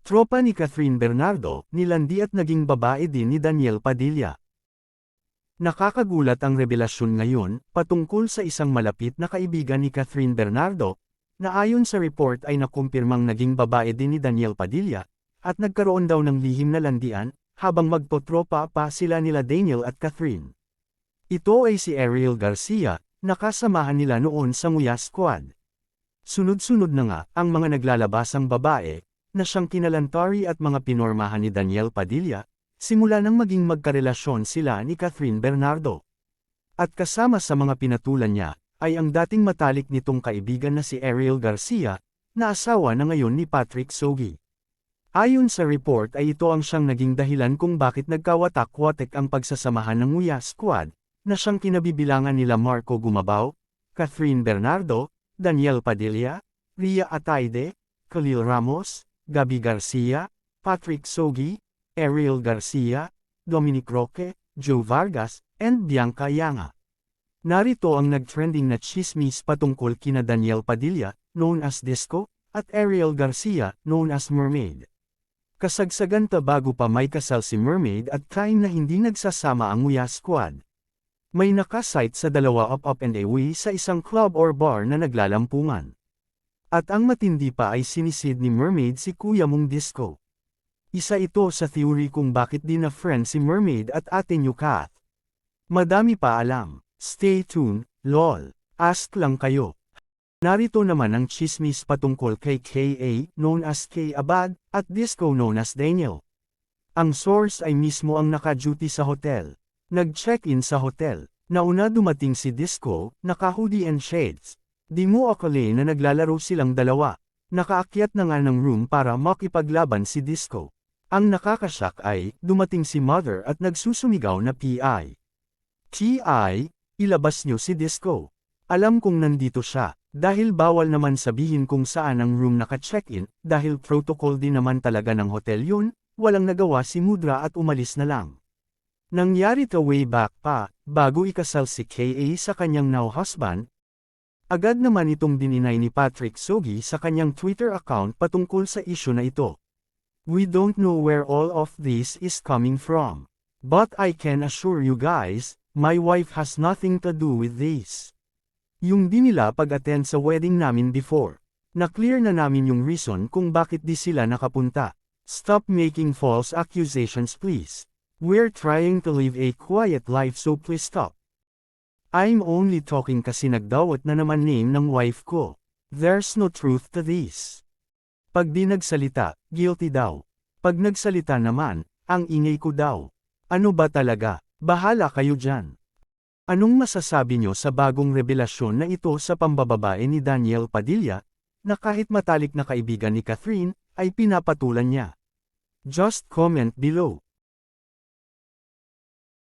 Tropa ni Catherine Bernardo, nilandi at naging babae din ni Daniel Padilla. Nakakagulat ang revelasyon ngayon, patungkol sa isang malapit na kaibigan ni Catherine Bernardo, na ayon sa report ay nakumpirmang naging babae din ni Daniel Padilla, at nagkaroon daw ng lihim na landian, habang magtotropa pa sila nila Daniel at Catherine. Ito ay si Ariel Garcia, nakasamahan nila noon sa Muya Squad. Sunod-sunod na nga, ang mga naglalabasang babae, na siyang kinalantari at mga pinormahan ni Daniel Padilla, simula nang maging magkarelasyon sila ni Catherine Bernardo. At kasama sa mga pinatulan niya, ay ang dating matalik nitong kaibigan na si Ariel Garcia, na asawa na ngayon ni Patrick Sogi. Ayon sa report ay ito ang siyang naging dahilan kung bakit nagkawatak-watek ang pagsasamahan ng Muya Squad, na siyang kinabibilangan nila Marco Gumabao, Catherine Bernardo, Daniel Padilla, Ria Ataide, Khalil Ramos, Gabi Garcia, Patrick Sogi, Ariel Garcia, Dominic Roque, Joe Vargas, and Bianca Yanga. Narito ang nag-trending na chismis patungkol kina Daniel Padilla, known as Disco, at Ariel Garcia, known as Mermaid. Kasagsagan ta bago pa may kasal si Mermaid at time na hindi nagsasama ang Muya Squad. May nakasight sa dalawa up and away sa isang club or bar na naglalampungan. At ang matindi pa ay sinisid ni Mermaid si Kuya mong Disco. Isa ito sa theory kung bakit di na friend si Mermaid at Ate New Kath. Madami pa alam. Stay tuned, lol. Ask lang kayo. Narito naman ang chismis patungkol kay K.A. known as K. Abad, at Disco known as Daniel. Ang source ay mismo ang naka-duty sa hotel. Nag-check-in sa hotel. Nauna dumating si Disco, naka-hoodie and shades. Di mo akalain na naglalaro silang dalawa. Nakaakyat na nga ng room para makipaglaban si Disco. Ang nakakashock ay, dumating si Mother at nagsusumigaw na P.I. T.I., ilabas niyo si Disco. Alam kong nandito siya. Dahil bawal naman sabihin kung saan ang room naka-check-in, dahil protocol din naman talaga ng hotel yun, walang nagawa si Mudra at umalis na lang. Nangyari to way back pa, bago ikasal si K.A. sa kanyang now husband. Agad naman itong dininay ni Patrick Sogi sa kanyang Twitter account patungkol sa issue na ito. We don't know where all of this is coming from. But I can assure you guys, my wife has nothing to do with this. Yung di nila pag-attend sa wedding namin before. Na-clear na namin yung reason kung bakit di sila nakapunta. Stop making false accusations please. We're trying to live a quiet life so please stop. I'm only talking kasi nagdawat na naman name ng wife ko. There's no truth to this. Pag di nagsalita, guilty daw. Pag nagsalita naman, ang ingay ko daw. Ano ba talaga? Bahala kayo dyan. Anong masasabi nyo sa bagong revelasyon na ito sa pambababae ni Daniel Padilla, na kahit matalik na kaibigan ni Catherine, ay pinapatulan niya? Just comment below.